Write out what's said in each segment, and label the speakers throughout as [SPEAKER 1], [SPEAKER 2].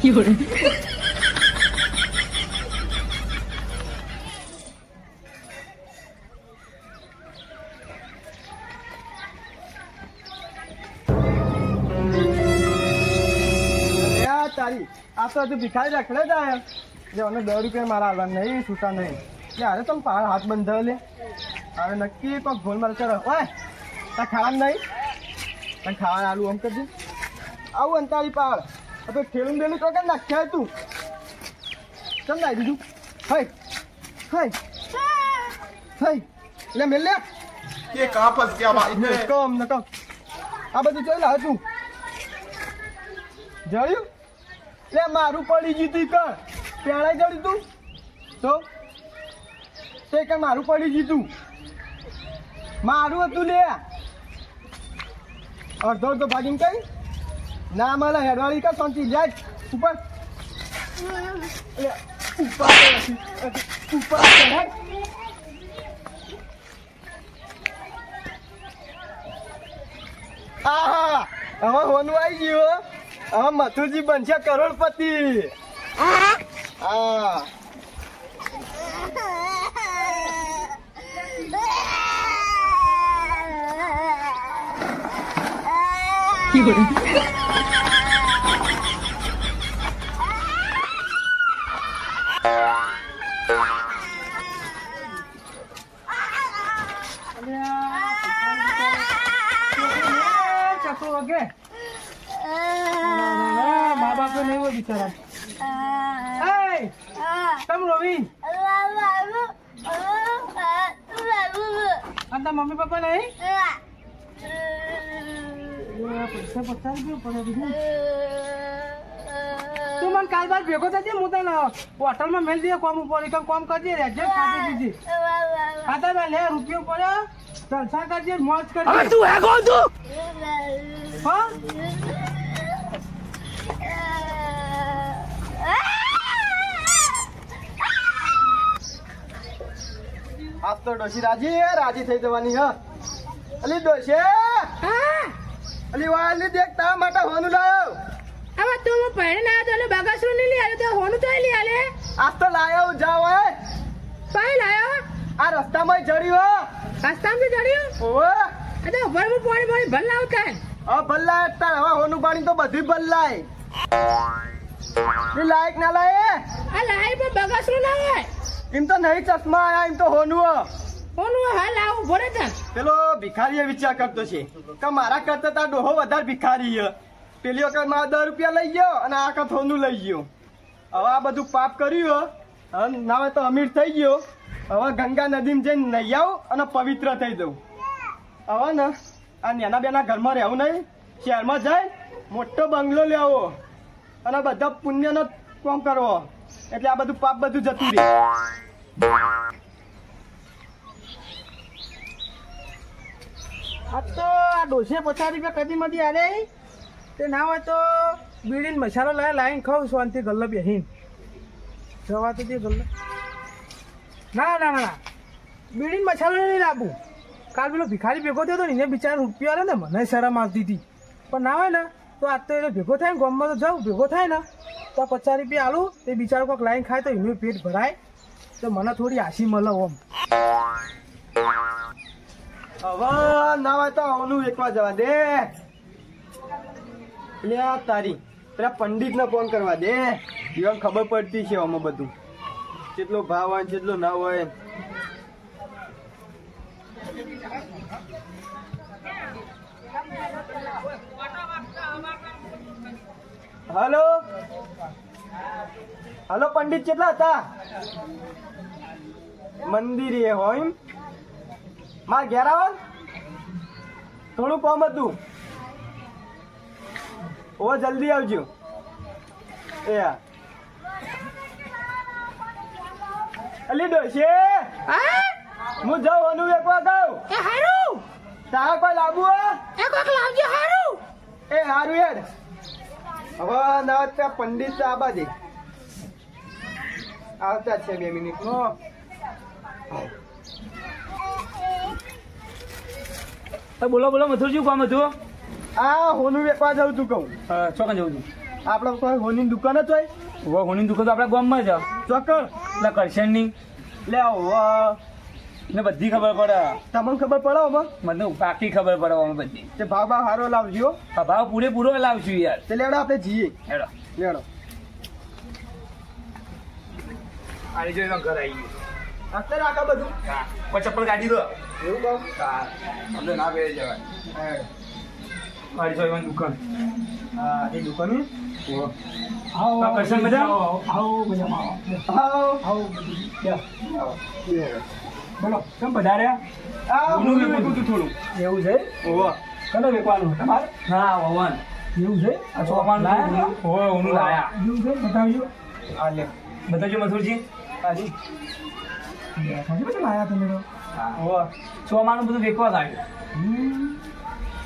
[SPEAKER 1] તારી આ તો હજુ ભિખારી રખડે જ આયા જે મને 10 રૂપિયા મારા આવવા નહીં છૂટા નહીં અરે તમે પાર હાથ બંધાવ લે હવે નક્કી કોઈક ભૂલ મારે કરો ઓય તા ખાવાનું નહીં તને ખાવાનું આલું આમ કરજે આવું અંતારી પાડ હવે ઠેલું બેલું તો કે નાખ્યા તું ચમ નાઈ દીધું હઈ હઈ હઈ લે મેલ લે
[SPEAKER 2] ये कहाँ फंस गया भाई मैं
[SPEAKER 1] કમ ન કમ આ બધું જોઈ લા તું જળ્યું લે મારું પડી જીતી કર પેણાઈ જડી તું તો તે કે મારું પડી જીતું મારું હતું લે અડધો અડધો ભાગીને કઈ ના મળે હેડવાળી કા શાંતિ જાય ઉપર ઉપર આહા હવે હોનું આવી ગયું હવે મથુરજી બનશે કરોડપતિ હા મા બાપ નહીં હોય બિચારા તમ રવિ અને મમ્મી પપ્પા નહીં પૈસા 50 રૂપિયા પડે તું મને કાલ બાદ ભેગો થશે હું તને હોટલમાં મેળ દે કોમ ઉપર કોમ કરજે રેજે ખાતી દીધી ખાતા લે રૂપિયો પડ્યો જલસા કરજે મોજ કરજે હવે તું હે કોણ તું હા આજ તો ડોશી રાજી થઈ જવાની હ અલી ડોશી અલી વાલી દેખ તા માટે હોનું લાયો
[SPEAKER 3] હવે તું હું પહેરે ના તો બગાસું નહીં લે તો હોનું તો લે આલે
[SPEAKER 1] આજ તો લાયો જાવ હે
[SPEAKER 3] પાઈ લાયો
[SPEAKER 1] આ રસ્તામાં જડ્યો
[SPEAKER 3] રસ્તામાં જડ્યો
[SPEAKER 1] ઓવે
[SPEAKER 3] આ તો ભરમું પાણી ભલ્લા આવતા
[SPEAKER 1] હવે ભલ્લા તાર હવે હોનું પાણી તો બધું ભલ્લાય ની લાયક ના લાય
[SPEAKER 3] આ લાય પણ બગાસું ના હોય
[SPEAKER 1] એમ તો નહીં ચશ્મા આયા એમ તો હોનું
[SPEAKER 3] હાલ આવું ભરે તન
[SPEAKER 1] પેલો ભિખારી વિચાર કરતો છે કે મારા કરતા તાર ડોહો વધારે ભિખારી પેલી વખત મારા 10 રૂપિયા લઈ ગયો અને આ વખત હોનું લઈ ગયો હવે આ બધું પાપ કર્યું હવે ના તો અમીર થઈ ગયો હવે ગંગા નદીમાં જઈને નહીં આવું અને પવિત્ર થઈ જવું હવે ને આ નાના બેના ઘરમાં રહેવું નહીં શહેરમાં જાય મોટો બંગલો લેવો અને બધા પુણ્યનો કામ કરવો એટલે આ બધું પાપ બધું જતું રહે આ તો આ ડોસે 50 રૂપિયા કદી માંથી આલે તે ના હોય તો બીડીને મસાલો લાવીને ખાવ શાંતિ ગલ્લો બેહીન જવા તો દે ગલ્લો ના ના ના બીડીને મસાલો નહીં લાવું કાલ પેલો ભિખારી ભેગો થયો તો ને એને બિચારા રૂપિયા આલે ને મને શરમ આવતી હતી પણ ના હોય ને તો આજ તો એને ભેગો થાય ને ગામમાં તો જાઉં ભેગો થાય ને તો 50 રૂપિયા આલું તે બિચારો કોઈક લાઈન ખાય તો એનું પેટ ભરાય તો મને થોડી આશી મળે ઓમ હવે ના હોય તો આવનું વેચવા જવા દે એટલે તારી પેલા પંડિત ને ફોન કરવા દે જીવન ખબર પડતી છે આમાં બધું કેટલો ભાવ હોય કેટલો ના હોય હલો હલો પંડિત કેટલા હતા મંદિરે હોય માર ઘેર આવો થોડું કામ હતું ઓ જલ્દી આવજો એ અલી ડોશે હું જાઉં અનુ વેકવા ગાઉં
[SPEAKER 3] એ હારું
[SPEAKER 1] તારા કોઈ લાવવું હે
[SPEAKER 3] એ કોક લાવજો હારું
[SPEAKER 1] એ હારું યાર હવે ના ત્યાં પંડિત આબા દે આવતા છે 2 મિનિટ નો
[SPEAKER 4] બોલો બોલો મથુરજી કોમ હતું
[SPEAKER 1] આ હોનું વેકવા જાઉં તું કહું
[SPEAKER 4] ચોકન જવું છું
[SPEAKER 1] આપણે કોઈ હોની દુકાન જ હોય
[SPEAKER 4] હવે હોની દુકાન તો આપણા ગામમાં જ
[SPEAKER 1] ચોક્કસ
[SPEAKER 4] એટલે કરશનની
[SPEAKER 1] લે આવો
[SPEAKER 4] ને બધી ખબર પડે
[SPEAKER 1] તમને ખબર પડે અમે
[SPEAKER 4] મને પાકી ખબર પડે અમે બધી
[SPEAKER 1] તે ભાવ સારો લાવજો
[SPEAKER 4] આ ભાવ પૂરેપૂરો લાવશું યાર
[SPEAKER 1] તે લેડો આપણે જઈએ
[SPEAKER 4] હેડો
[SPEAKER 1] લેડો
[SPEAKER 4] આની જોઈ ઘર આવી ગયું
[SPEAKER 1] અત્યારે આખા બધું
[SPEAKER 4] હા કોઈ ચપ્પલ કાઢી દો
[SPEAKER 1] એવું કહું
[SPEAKER 4] હા અમને ના પહેરી જવાય મારી જોઈ દુકાન
[SPEAKER 1] હા એ દુકાન
[SPEAKER 4] આવો કરશન મજા
[SPEAKER 1] આવો મજામાં આવો આવો
[SPEAKER 4] બોલો કેમ પધાર્યા
[SPEAKER 1] હું વેકું છું થોડું
[SPEAKER 4] એવું છે
[SPEAKER 1] ઓહો
[SPEAKER 4] કને વેકવાનું તમારે હા વવન એવું છે આ ચોપાનું હોય ઓનું લાયા એવું છે બતાવજો
[SPEAKER 1] આ લે
[SPEAKER 4] બતાવજો મથુરજી
[SPEAKER 1] હાજી
[SPEAKER 4] ખાલી બધું લાયા તમે તો
[SPEAKER 1] ઓહો
[SPEAKER 4] ચોમાનું બધું વેકવા લાગ્યું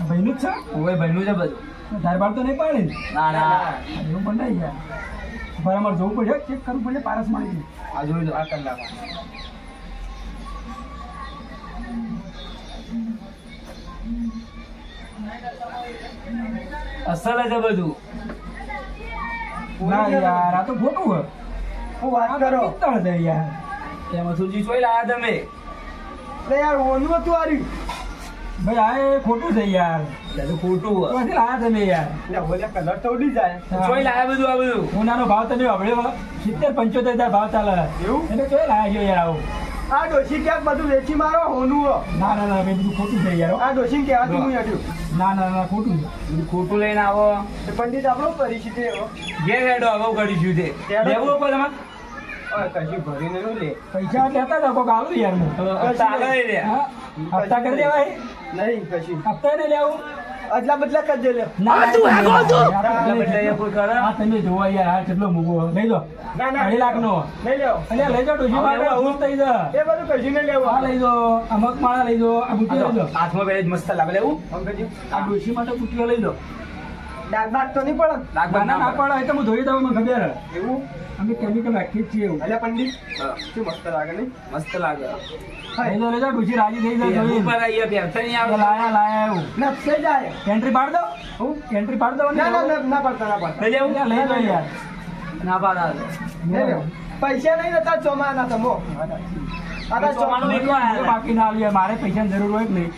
[SPEAKER 4] ભાઈનું જ છે ઓવે ભાઈનું છે બધું ધાર બાર તો નહીં પાડે ના ના એવું પણ નહીં યાર ભાઈ અમારે જવું પડશે ચેક કરવું પડશે પારસ મળી આ જોઈ લો આ કલાક અસલ છે બધું ના યાર આ તો ખોટું હોય
[SPEAKER 1] હું વાત કરો
[SPEAKER 4] પિત્તળ છે યાર એમાં સુજી ચોઈ લાયા તમે
[SPEAKER 1] લે યાર ઓનું હતું આર્યું
[SPEAKER 4] ભાઈ આ એ ખોટું છે યાર તો ખોટું હોય ક્યાંથી લાયા તમે યાર
[SPEAKER 1] લે ઓલે કલર તો ઉડી જાય
[SPEAKER 4] ચોઈ લાયા બધું આ બધું સોનાનો ભાવ તમે હવડે 70-75 ભાવ ચાલે
[SPEAKER 1] એવું
[SPEAKER 4] એટલે ચોઈ લાયા છો યાર આવું
[SPEAKER 1] આ ડોશી ક્યાંક બધું વેચી મારો હોનું હો.
[SPEAKER 4] ના ના ના ભાઈ બધું ખોટું છે યાર
[SPEAKER 1] આ ડોશી કહેવાતું હું હટ્યું
[SPEAKER 4] ના ના ના ખોટું છે બધું ખોટું લઈને આવો
[SPEAKER 1] તે પંડિત આપણો પરિસ્થિતિ એવો
[SPEAKER 4] ઘેર હેડો હવે કરીશું તે લેવું ઉપર તમારે
[SPEAKER 1] કશું ભરીને નું લે
[SPEAKER 4] પૈસા લેતા હતા કોક આલું યાર હું હપ્તા કરી દેવાય
[SPEAKER 1] નહીં કશું
[SPEAKER 4] હપ્તા નહીં લેવું
[SPEAKER 1] અદલા બદલા કરી દે લે
[SPEAKER 4] ના તું આગો છો અદલા બદલા કોઈ કરે આ તમે જોવા યાર આ કેટલો મૂગો લઈ લો
[SPEAKER 1] ના ના
[SPEAKER 4] 2 લાખ નો
[SPEAKER 1] લઈ લેવો
[SPEAKER 4] અલ્યા લઈ જાઓ ડોશી માટે આવું થઈ જા
[SPEAKER 1] એ બધું કશું નહીં લેવું
[SPEAKER 4] આ લઈ જાઓ આ મગમાળા લઈ જાઓ આ બુટિયા લઈ જાઓ હાથમાં પહેરે મસ્ત લાગે લેવું
[SPEAKER 1] અંકજી
[SPEAKER 4] આ ડોશી માટે બુટિયા લઈ લો
[SPEAKER 1] ડાક બાક તો નહીં પડે
[SPEAKER 4] ના પડે એ તો હું ધોઈ દઉં મને ખબર
[SPEAKER 1] એવું
[SPEAKER 4] અમે કેમિકલ રાખીએ છીએ એવું
[SPEAKER 1] અલ્યા પંડિત શું મસ્ત લાગે નહીં
[SPEAKER 4] મસ્ત લાગે લઈ જાઓ ડોશી રાજી થઈ જાય જોઈ ઉપર આયા પહેરતા નહીં આવે લાયા એવું
[SPEAKER 1] નફસે જાય
[SPEAKER 4] એન્ટ્રી પાડ દો હું એન્ટ્રી પાડ દો
[SPEAKER 1] ના ના ના પડતા ના પડતા
[SPEAKER 4] લઈ લેવું લઈ લો યાર ના પાડા
[SPEAKER 1] લઈ લેવો પૈસા નહીં લેતા ચોમાના તમો
[SPEAKER 4] બાકી ના આલ્યા મારે પૈસાની જરૂર હોય જ નહીં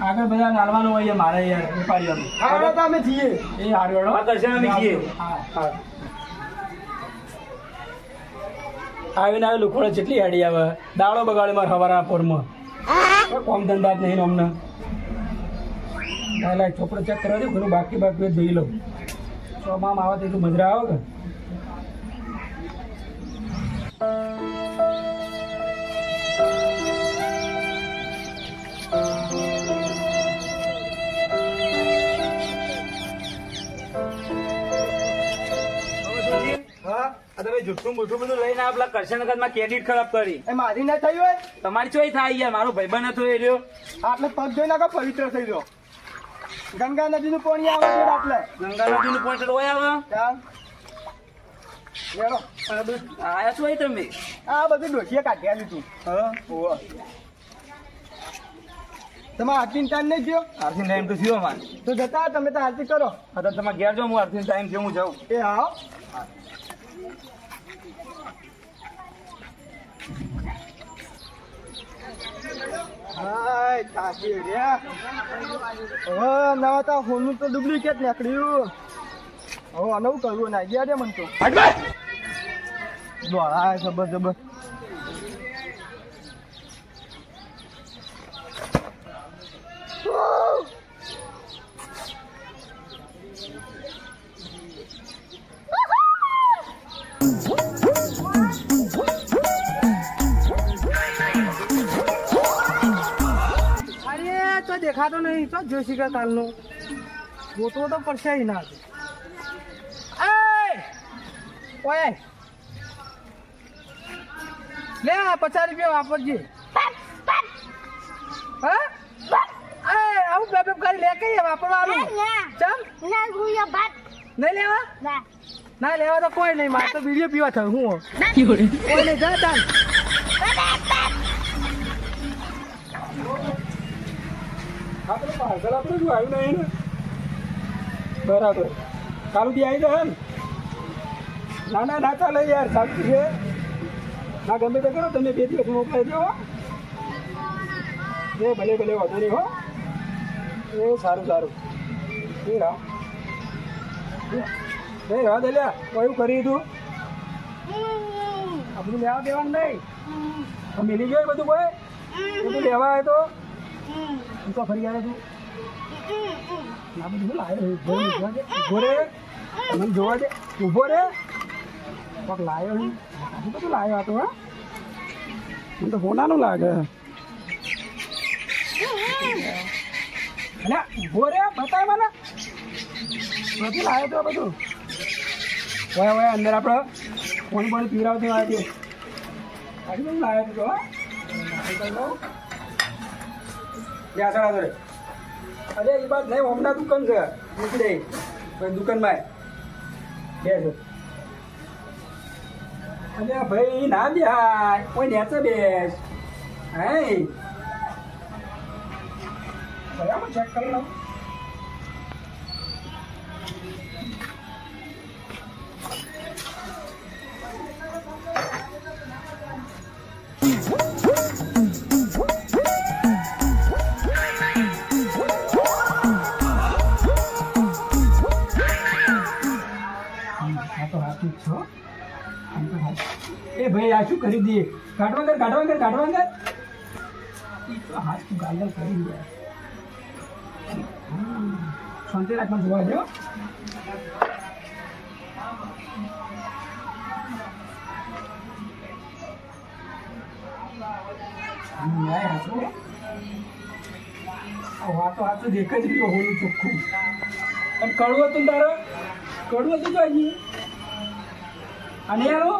[SPEAKER 4] આગળ બધા નાલવાનું હોય મારે યાર વેપારીઓનું
[SPEAKER 1] હારો તો અમે છીએ
[SPEAKER 4] એ હારું દર્શન અમે છીએ આવીને આવે લોકો જેટલી હાડી આવે દાડો બગાડે મારે હવાના પોરમાં કોમ ધંધા જ નહીં અમને ચોપડો ચેક કરવા દે ઘણું બાકી જોઈ લઉં ચોમામાં આવે તો એટલું મજરા આવે કે તમે જુઠ્ઠું બુઠ્ઠું બધું લઈને આપલા કરશનગરમાં ક્રેડિટ ખરાબ કરી
[SPEAKER 1] એ મારી ના થઈ હોય
[SPEAKER 4] તમારી ચોઈ થાય યાર મારો ભાઈબંધ હતો એ રહ્યો
[SPEAKER 1] આટલે પગ જોઈ નાખો પવિત્ર થઈ ગયો ગંગા નદીનું પાણી આવે છે આટલે
[SPEAKER 4] ગંગા નદીનું પોઈન્ટ હોય આવે
[SPEAKER 1] ચાલ લેડો
[SPEAKER 4] આયા છો તમે
[SPEAKER 1] આ બધું ડોસીએ કાઢી લીધું હા ઓહો તમે આરતી ટાઈમ નહીં થયો
[SPEAKER 4] આરતી ટાઈમ તો થયો મારે
[SPEAKER 1] તો જતા તમે તો આરતી કરો
[SPEAKER 4] હા તો તમે ઘેર જાઓ હું આરતી ટાઈમ થયો હું જાઉં
[SPEAKER 1] એ આવો હાય તાકી રહ્યા હવે નવા તો હોનું તો ડુપ્લિકેટ નીકળ્યું હવે આનું કરવું ના ગયા રે મને તો દોડા જબર જબર તો દેખાતો નહીં તો જોશી કા કાલનો ગોતવો તો પડશે ના ઓય લે 50 રૂપિયા વાપરજે હા આવું બેબ કરી લે કઈ વાપરવાનું ચમ નહીં લેવા ના લેવા તો કોઈ નહીં મારે તો બીડીઓ પીવા થયું હું કોઈ નહીં જા ચાલ આપણે પાર્સલ આપણે જો આવ્યું નહીં ને બરાબર કાલુથી આવી જાય ને
[SPEAKER 4] ના ના ના ચાલે યાર, સાચું છે. ના ગમે તે કરો, તમે 2 દિવસ મોકલાઈ દો. એ ભલે ભલે વાંધો નહીં હો. એ સારું સારું. એ રાહ દે લ્યા, કયું કરી તું? આ બધું લેવા દેવાનું નહીં. મિલી ગયો બધું કોઈ બધું લેવા આવે તો તું તો ફરી આવે તું. આ બધું લાવ્યો ઉભો રે, મને જોવા દે, ઉભો રે. કોક લાવ્યો નહીં, આ બધું લાવ્યો હતો. હા મને તો હોનાનું લાગે. અલ્યા ઉભો રે, બતાય મને બધું લાવ્યો તો. બધું વયા વયા અંદર આપણે કોણ પીવડાવતો આવે છે. આજે બધું લાવ્યો તો. અરે એ બાદ નહીં, હમણાં દુકાન છે મૂકી દઈ દુકાનમાં બેસો. અરે ભાઈ ના બેહાય, કોઈ નેચે બેસ. હે બરાબર ચેક કરી લઉં. એ ભાઈ આ શું કરી દઈએ? કાઢવા કર હાથ તું ગાલ કરી દે. શાંતિ રાખમાં જોવા દો. હાથો દેખ જ રહ્યો હોલું ચોખ્ખું. અને કડવું હતું તારે? કડવું હતું તો હજી. અને યારો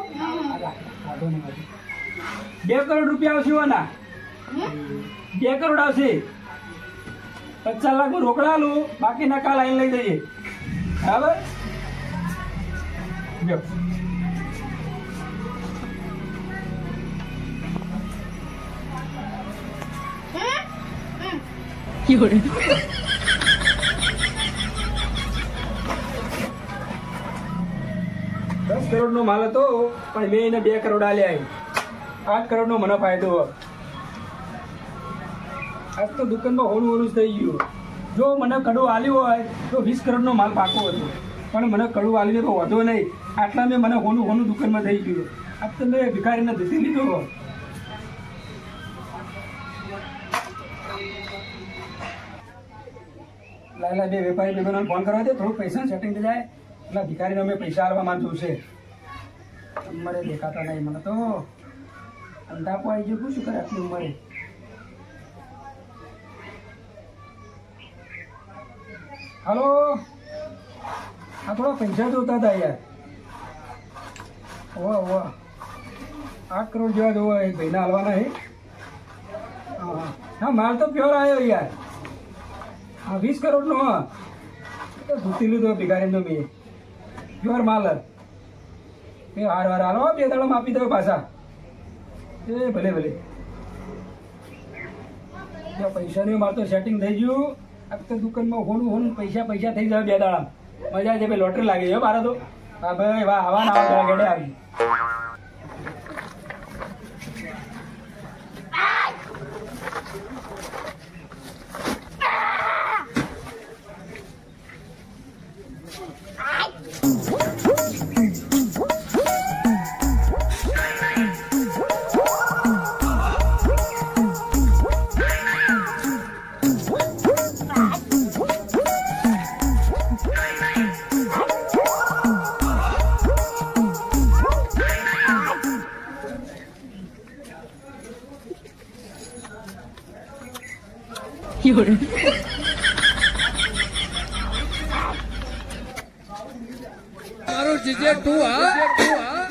[SPEAKER 4] 2 કરોડ રૂપિયા આવશે. ના 2 કરોડ આવશે. 50 લાખ રોકડા લો, બાકી નકા લાઈન લઈ જઈએ. બરાબર? જો $10 કરોડનો માલ હતો, પણ મેં એને 2 કરોડ આલ્યા. 8 કરોડનો મને ફાયદો. આજ તો દુકાનમાં હોનું જ થઈ ગયું. જો મને કડું આલ્યું હોય તો 20 કરોડનો માલ પાકો હતો, પણ મને કડું આલ્યું તો વધો નહીં. આટલા મેં મને હોનું દુકાનમાં થઈ ગયું. આજ તો મેં ભિખારીને ધીધી લીધો. લાયલા 2 વેપારી ભાઈઓને ફોન કરવા દે, થોડું પૈસા સેટિંગ થઈ જાય. એટલે ભિખારીને અમે પૈસા આપવા માંગતું છે. ઉંમરે દેખાતા નહીં મને તો. અંધાપો આવી ગયો, શું કરે આટલી ઉંમરે? હલો, આ થોડા પૈસા જોતા હતા યાર. વાહ 8 કરોડ જેવા જોવા એક ભાઈને હાલવાના છે. હા માલ તો પ્યોર આવ્યો યાર. હા 20 કરોડનો. હા તો ધૂતી લીધો ભિખારીનો મેં. પ્યોર માલ. એ હાર હાલો, 2 દાડામાં આપી દો પાછા. એ ભલે પૈસાની માર તો સેટિંગ થઈ ગયું. આ તો દુકાનમાં હોનું પૈસા થઈ જાય 2 દાડામાં. મજા છે ભાઈ, લોટરી લાગી છે મારે તો. હા ભાઈ વાહ, આવા ના ગેડે આવી.
[SPEAKER 5] મારું જીજે તું હા